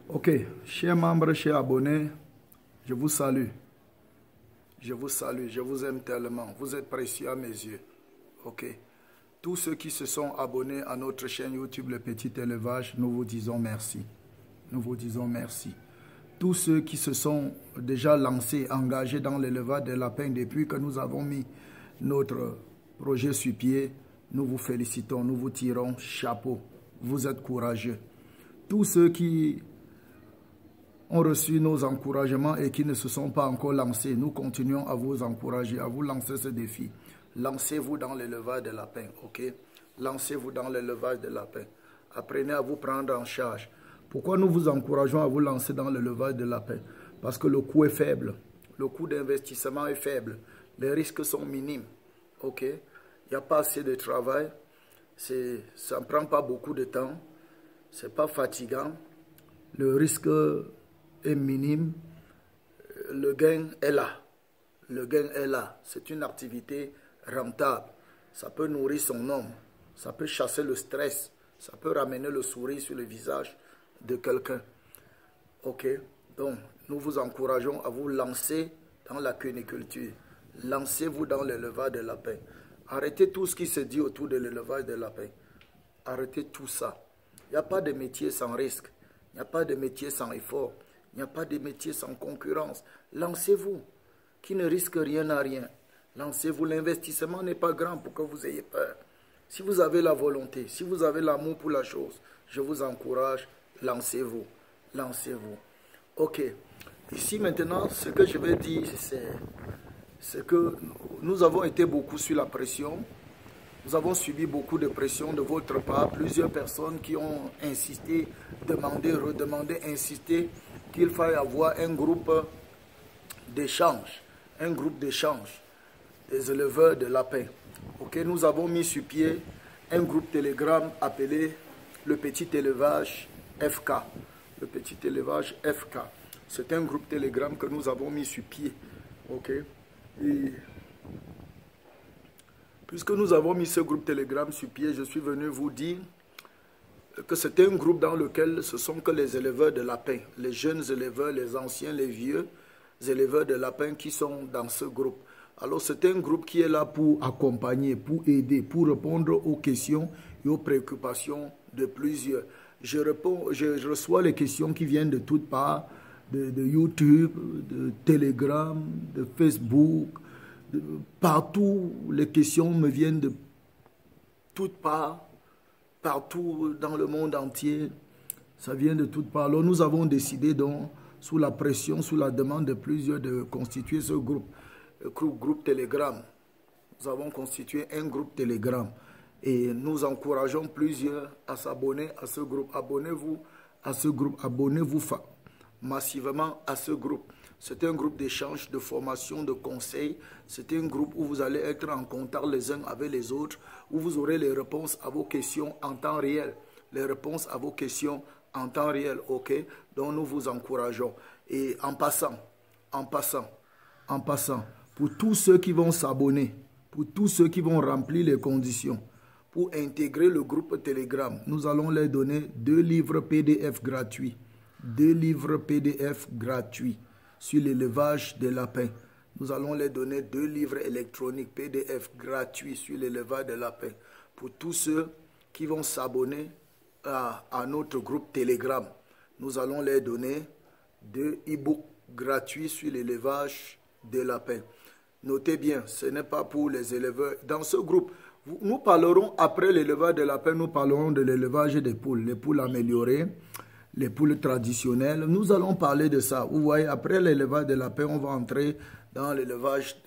Ok, chers membres, chers abonnés, je vous salue. Je vous salue, je vous aime tellement. Vous êtes précieux à mes yeux. Ok. Tous ceux qui se sont abonnés à notre chaîne YouTube Le Petit Élevage, nous vous disons merci. Nous vous disons merci. Tous ceux qui se sont déjà lancés, engagés dans l'élevage des lapins depuis que nous avons mis notre projet sur pied, nous vous félicitons, nous vous tirons chapeau. Vous êtes courageux. Tous ceux qui ont reçu nos encouragements et qui ne se sont pas encore lancés, nous continuons à vous encourager, à vous lancer ce défi. Lancez-vous dans l'élevage des lapins, ok? Lancez-vous dans l'élevage des lapins. Apprenez à vous prendre en charge. Pourquoi nous vous encourageons à vous lancer dans l'élevage des lapins? Parce que le coût est faible. Le coût d'investissement est faible. Les risques sont minimes, ok? Il n'y a pas assez de travail. Ça ne prend pas beaucoup de temps. Ce n'est pas fatigant. Le risque est minime. Le gain est là. Le gain est là. C'est une activité rentable. Ça peut nourrir son homme. Ça peut chasser le stress. Ça peut ramener le sourire sur le visage de quelqu'un. Ok? Donc, nous vous encourageons à vous lancer dans la cuniculture. Lancez-vous dans l'élevage des lapins. Arrêtez tout ce qui se dit autour de l'élevage des lapins. Arrêtez tout ça. Il n'y a pas de métier sans risque. Il n'y a pas de métier sans effort. Il n'y a pas de métier sans concurrence. Lancez-vous. Qui ne risque rien à rien. Lancez-vous. L'investissement n'est pas grand pour que vous ayez peur. Si vous avez la volonté, si vous avez l'amour pour la chose, je vous encourage, lancez-vous. Lancez-vous. Ok. Ici maintenant, ce que je vais dire, c'est que nous avons été beaucoup sur la pression. Nous avons subi beaucoup de pression de votre part. Plusieurs personnes qui ont insisté, demandé, redemandé, insisté qu'il faille avoir un groupe d'échange. Un groupe d'échange des éleveurs de lapins. Ok, nous avons mis sur pied un groupe Telegram appelé le Petit Élevage FK. Le Petit Élevage FK. C'est un groupe Telegram que nous avons mis sur pied. Ok. Et puisque nous avons mis ce groupe Telegram sur pied, je suis venu vous dire que c'est un groupe dans lequel ce sont que les éleveurs de lapins, les jeunes éleveurs, les anciens, les vieux éleveurs de lapins qui sont dans ce groupe. Alors c'est un groupe qui est là pour accompagner, pour aider, pour répondre aux questions et aux préoccupations de plusieurs. Je reçois les questions qui viennent de toutes parts, de YouTube, de Telegram, de Facebook, partout. Les questions me viennent de toutes parts, partout dans le monde entier. Ça vient de toutes parts. Alors nous avons décidé donc, sous la pression, sous la demande de plusieurs, de constituer ce groupe Telegram. Nous avons constitué un groupe Telegram et nous encourageons plusieurs à s'abonner à ce groupe. Abonnez-vous à ce groupe, abonnez-vous massivement à ce groupe. C'est un groupe d'échange, de formation, de conseils. C'est un groupe où vous allez être en contact les uns avec les autres, où vous aurez les réponses à vos questions en temps réel. Les réponses à vos questions en temps réel, ok? Donc nous vous encourageons. Et en passant, pour tous ceux qui vont s'abonner, pour tous ceux qui vont remplir les conditions, pour intégrer le groupe Telegram, nous allons leur donner 2 livres PDF gratuits. 2 livres PDF gratuits sur l'élevage des lapins. Nous allons leur donner 2 livres électroniques PDF gratuits sur l'élevage des lapins. Pour tous ceux qui vont s'abonner à notre groupe Telegram, nous allons leur donner 2 e-books gratuits sur l'élevage des lapins. Notez bien, ce n'est pas pour les éleveurs. Dans ce groupe, nous parlerons, après l'élevage des lapins, nous parlerons de l'élevage des poules, les poules améliorées, les poules traditionnelles. Nous allons parler de ça. Vous voyez, après l'élevage des lapins, on va entrer dans l'élevage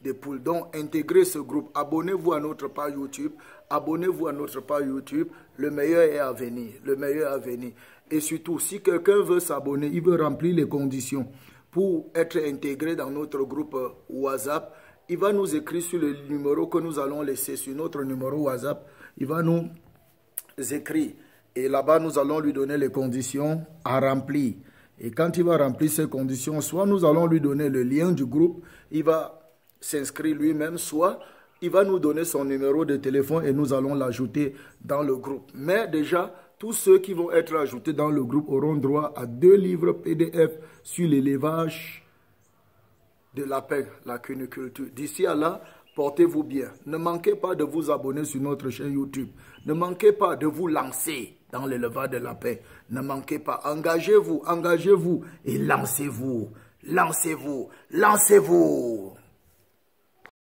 des poules. Donc, intégrez ce groupe. Abonnez-vous à notre page YouTube. Abonnez-vous à notre page YouTube. Le meilleur est à venir. Le meilleur est à venir. Et surtout, si quelqu'un veut s'abonner, il veut remplir les conditions pour être intégré dans notre groupe WhatsApp, il va nous écrire sur le numéro que nous allons laisser sur notre numéro WhatsApp. Il va nous écrire. Et là-bas, nous allons lui donner les conditions à remplir. Et quand il va remplir ces conditions, soit nous allons lui donner le lien du groupe, il va s'inscrire lui-même, soit il va nous donner son numéro de téléphone et nous allons l'ajouter dans le groupe. Mais déjà, Tous ceux qui vont être ajoutés dans le groupe auront droit à 2 livres PDF sur l'élevage de lapins, la cuniculture. D'ici à là, portez-vous bien. Ne manquez pas de vous abonner sur notre chaîne YouTube. Ne manquez pas de vous lancer dans l'élevage de lapins. Ne manquez pas. Engagez-vous, engagez-vous et lancez-vous. Lancez-vous, lancez-vous.